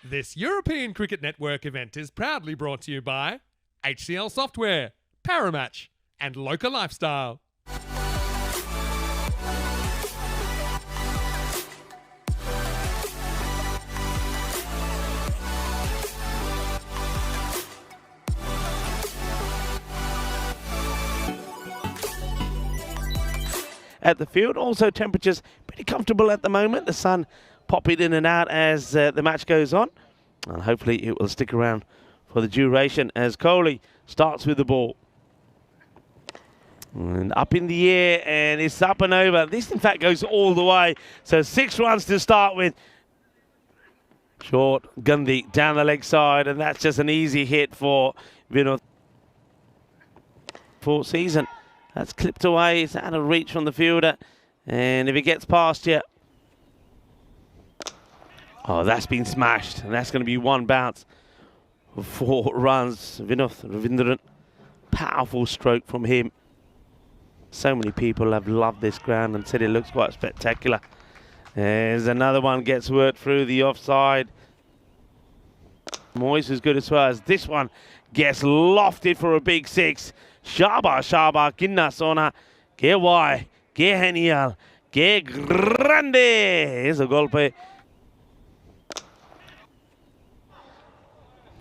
This European Cricket Network event is proudly brought to you by HCL Software, Paramatch, and Local Lifestyle. At the field, also temperatures pretty comfortable at the moment. The sun popping in and out as the match goes on, and hopefully it will stick around for the duration as Kohli starts with the ball. And up in the air, and it's up and over. This in fact goes all the way, so 6 runs to start with. Short, Gandhi down the leg side, and that's just an easy hit for Vinod. For season, that's clipped away. It's out of reach from the fielder, and if it gets past you, oh, that's been smashed, and that's going to be one bounce for 4 runs. Vinoth Ravindran, powerful stroke from him. So many people have loved this ground and said it looks quite spectacular. There's another one, gets worked through the offside. Moyes is good as well as this one gets lofted for a big 6. Shaba, Kinna Sona, que guay, que genial, que grande. Here's a golpe.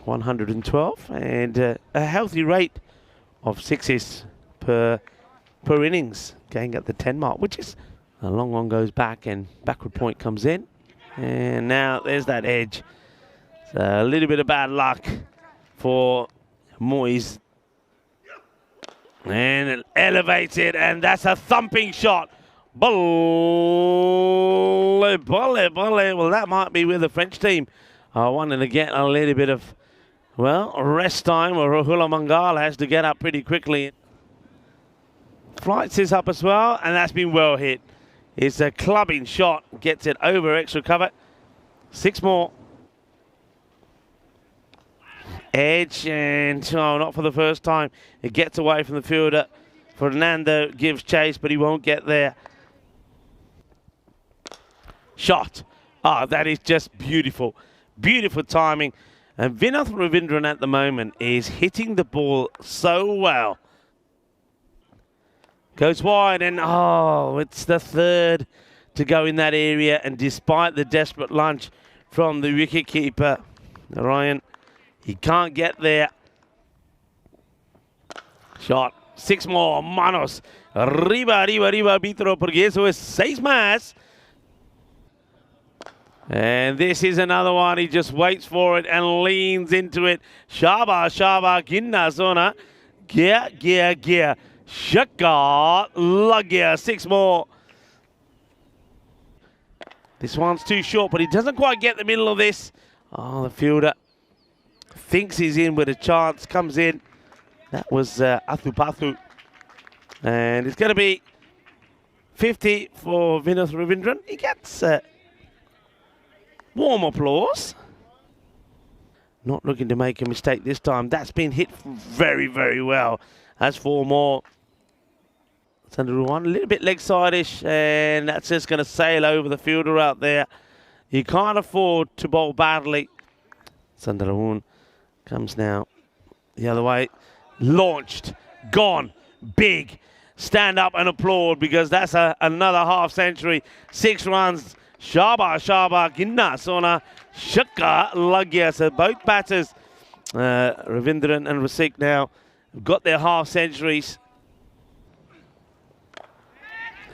112 and a healthy rate of 6s per innings, going at the 10 mark, which is a long one goes back and backward point comes in, and now there's that edge. So a little bit of bad luck for Moyes, and elevated, and that's a thumping shot. Well, that might be with the French team wanting to get a little bit of, well, rest time, or Rahul Mangala has to get up pretty quickly. Flights is up as well, and that's been well hit. It's a clubbing shot, gets it over extra cover. 6 more. Edge, and not for the first time. It gets away from the fielder. Fernando gives chase, but he won't get there. Shot. Ah, that is just beautiful. Beautiful timing. And Vinoth Ravindran at the moment is hitting the ball so well. Goes wide, and oh, it's the 3rd to go in that area. And despite the desperate lunge from the wicketkeeper, Ryan, he can't get there. Shot. 6 more. Manos. Arriba, arbitro, porque eso es 6 más. And this is another one. He just waits for it and leans into it. Shaba, Ginna Zona. Gia. Shaka, Lagya. 6 more. This one's too short, but he doesn't quite get the middle of this. Oh, the fielder thinks he's in with a chance, comes in. That was Athupathu. And it's going to be 50 for Vinoth Ravindran. He gets warm applause. Not looking to make a mistake this time. That's been hit very, very well. That's 4 more. It's under 1, a little bit leg side-ish, and that's just going to sail over the fielder out there. You can't afford to bowl badly. Sundarawun comes now the other way. Launched, gone, big. Stand up and applaud, because that's another half century. 6 runs. Shaba, Ginna, Sona, Shaka, Lagya. So both batters, Ravindran and Rasik, now have got their half centuries.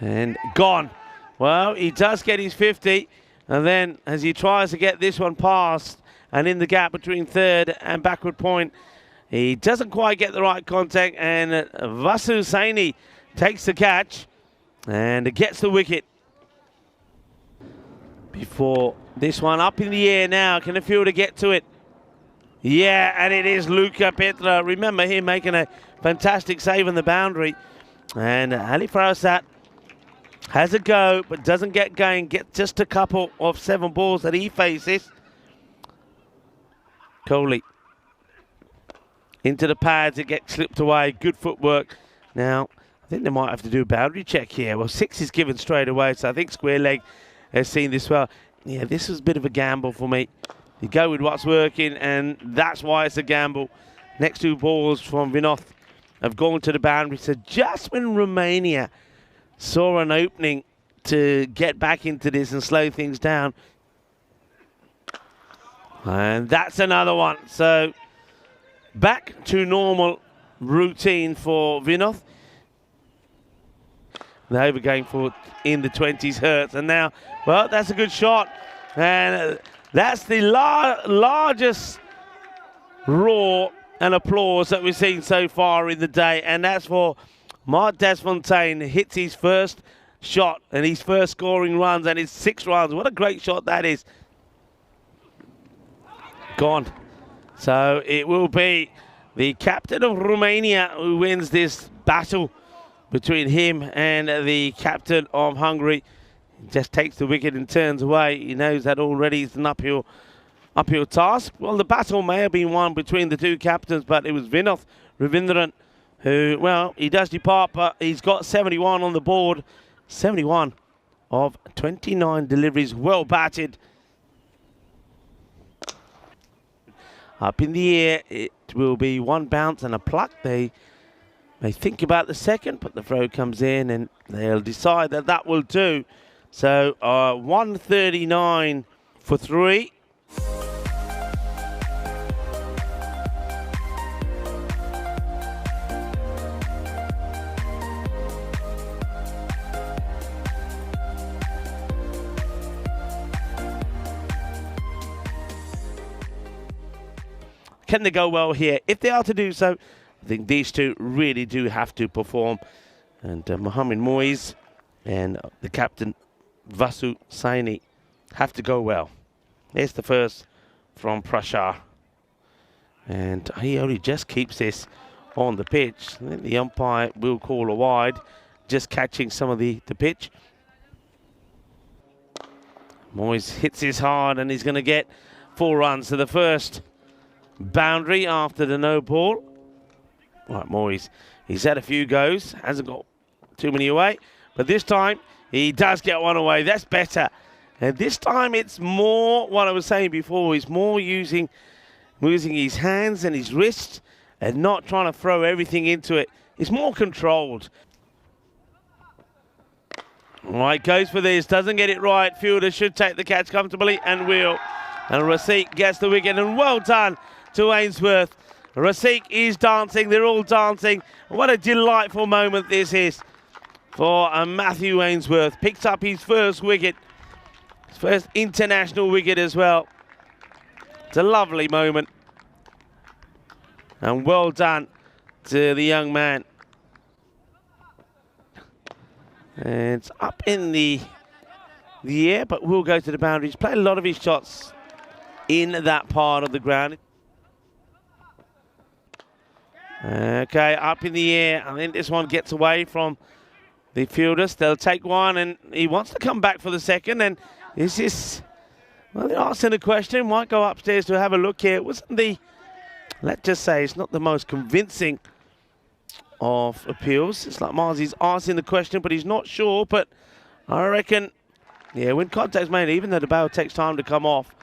And gone. Well, he does get his 50, and then as he tries to get this one past and in the gap between 3rd and backward point, he doesn't quite get the right contact, and Vasu Saini takes the catch and gets the wicket. Before this one up in the air now, can the fielder get to it? Yeah, and it is Luca Petra. Remember him making a fantastic save on the boundary. And Ali Farasat has a go, but doesn't get going. Gets just a couple of 7 balls that he faces. Kohli into the pads. It gets slipped away. Good footwork. Now, I think they might have to do a boundary check here. Well, 6 is given straight away, so I think square leg has seen this well. Yeah, this was a bit of a gamble for me. You go with what's working, and that's why it's a gamble. Next two balls from Vinoth have gone to the boundary. So just when Romania saw an opening to get back into this and slow things down, and that's another one. So back to normal routine for Vinoth. The over going for in the 20s hurts. And now, well, that's a good shot. And that's the largest roar and applause that we've seen so far in the day. And that's for Marc Desfontaine. Hits his first shot and his first scoring runs, and his 6 runs. What a great shot that is. Gone. So it will be the captain of Romania who wins this battle between him and the captain of Hungary. He just takes the wicket and turns away. He knows that already it's an uphill task. Well, the battle may have been won between the two captains, but it was Vinoth Ravindran who, well, he does depart, but he's got 71 on the board. 71 of 29 deliveries, well batted. Up in the air, it will be one bounce and a pluck. They may think about the second, but the throw comes in and they'll decide that that will do. So 139 for 3. Can they go well here? If they are to do so, I think these two really do have to perform. And Mohamed Moise and the captain, Vasu Saini, have to go well. There's the first from Prashar. And he only just keeps this on the pitch. I think the umpire will call a wide, just catching some of the pitch. Moise hits his hard, and he's going to get 4 runs to the first boundary after the no ball. Right, Moise, he's had a few goes, hasn't got too many away, but this time he does get one away. That's better. And this time it's more what I was saying before. He's more using his hands and his wrists and not trying to throw everything into it. He's more controlled. Right, goes for this, doesn't get it right. Fielder should take the catch comfortably and will. And Rasiq gets the wicket, and well done to Ainsworth. Rasiq is dancing, they're all dancing. What a delightful moment this is for Matthew Ainsworth. Picks up his first wicket, his first international wicket as well. It's a lovely moment. And well done to the young man. And it's up in the air, but will go to the boundaries. Played a lot of his shots in that part of the ground. Okay, up in the air. I think this one gets away from the fielders. They'll take one, and he wants to come back for the second. And is this, well, they're asking a question. Might go upstairs to have a look here. It wasn't the, let's just say, it's not the most convincing of appeals. It's like Marzi's asking the question, but he's not sure. But I reckon, yeah, when contact's made, even though the bail takes time to come off,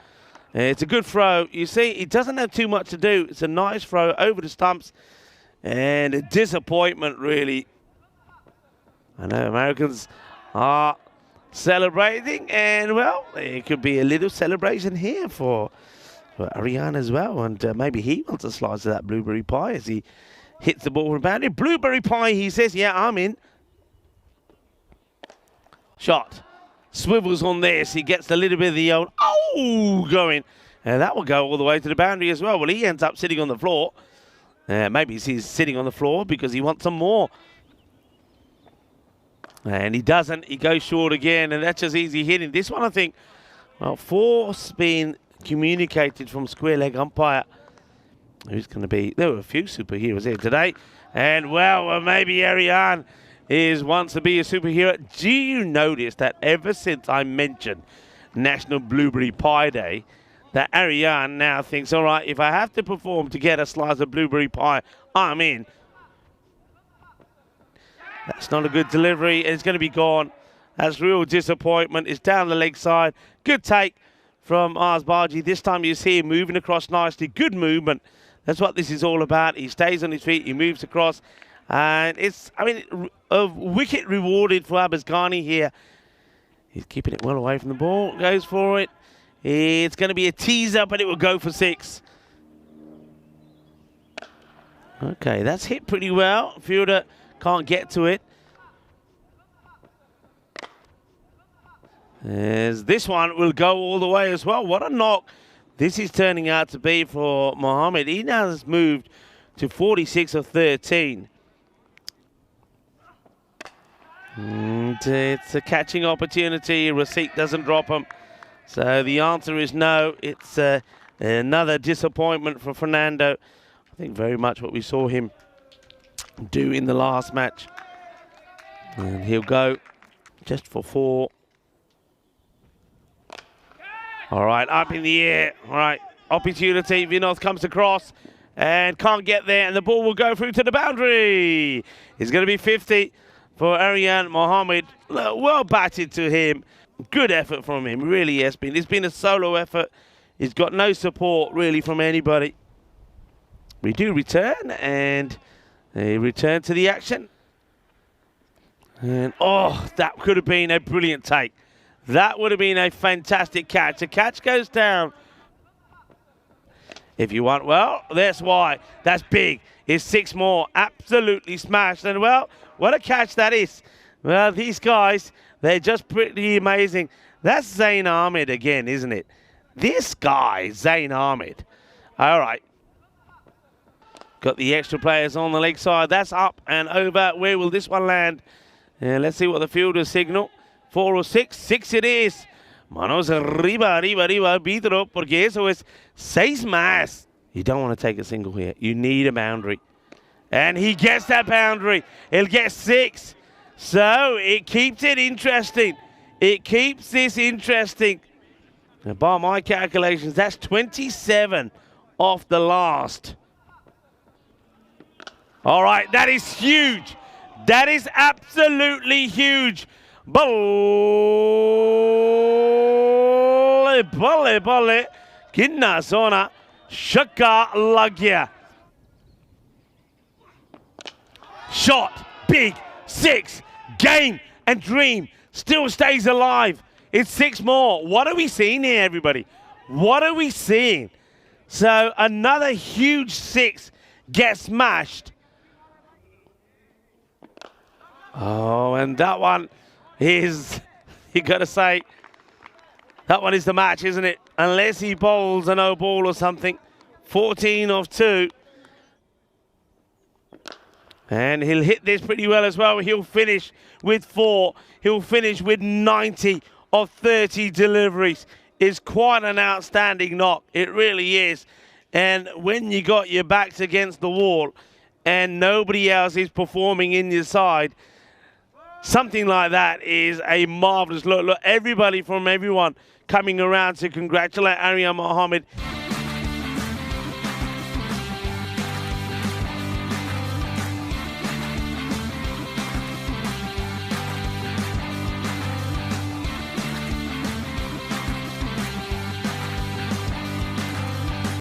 it's a good throw. You see, he doesn't have too much to do. It's a nice throw over the stumps. And a disappointment, really. I know Americans are celebrating, and, well, there could be a little celebration here for Ariane as well. And maybe he wants a slice of that blueberry pie as he hits the ball from boundary. Blueberry pie, he says, yeah, I'm in. Shot. Swivels on this. He gets a little bit of the old, oh, going. And that will go all the way to the boundary as well. Well, he ends up sitting on the floor. Maybe he's sitting on the floor because he wants some more. And he doesn't. He goes short again, and that's just easy hitting. This one, I think, well, force being communicated from square leg umpire. Who's going to be? There were a few superheroes here today. And, well, maybe Ariane wants to be a superhero. Do you notice that ever since I mentioned National Blueberry Pie Day, that Ariane now thinks, all right, if I have to perform to get a slice of blueberry pie, I'm in. That's not a good delivery. It's going to be gone. That's real disappointment. It's down the leg side. Good take from Arzbaji. This time you see him moving across nicely. Good movement. That's what this is all about. He stays on his feet. He moves across. And it's, I mean, a wicket rewarded for Abasghani here. He's keeping it well away from the ball. Goes for it. It's going to be a teaser, but it will go for 6. Okay, that's hit pretty well. Fielder can't get to it. As this one will go all the way as well. What a knock this is turning out to be for Mohammed. He now has moved to 46 of 13. And it's a catching opportunity. Rasit doesn't drop him. So the answer is no. It's another disappointment for Fernando. I think very much what we saw him do in the last match. And he'll go just for 4. All right, up in the air. All right, opportunity. Vinod comes across and can't get there. And the ball will go through to the boundary. It's going to be 50 for Aryan Mohammed. Well batted to him. Good effort from him, really has been. It's been a solo effort. He's got no support, really, from anybody. We do return, and they return to the action. And, oh, that could have been a brilliant take. That would have been a fantastic catch. The catch goes down. If you want, well, that's why. That's big. It's 6 more. Absolutely smashed. And, well, what a catch that is. Well, these guys, they're just pretty amazing. That's Zain Ahmed again, isn't it? This guy, Zain Ahmed. All right. Got the extra players on the leg side. That's up and over. Where will this one land? Let's see what the fielders signal. 4 or 6. 6 it is. Manos arriba, arriba, arriba, arbitro, porque eso es 6 más. You don't want to take a single here. You need a boundary. And he gets that boundary. He'll get 6. So it keeps it interesting. It keeps this interesting. And by my calculations, that's 27 off the last. All right, that is huge. That is absolutely huge. Balle, balle, balle. Kinna zona. Shaka lagya. Shot. Big. 6. Game and dream. Still stays alive. It's 6 more. What are we seeing here, everybody? What are we seeing? So another huge 6 gets smashed. Oh, and that one is, you got to say, that one is the match, isn't it? Unless he bowls a no ball or something. 14 of 2. And he'll hit this pretty well as well. He'll finish with 4. He'll finish with 90 of 30 deliveries. It's quite an outstanding knock. It really is. And when you got your backs against the wall and nobody else is performing in your side, something like that is a marvelous look. Look, everybody from everyone coming around to congratulate Aryan Mohammed.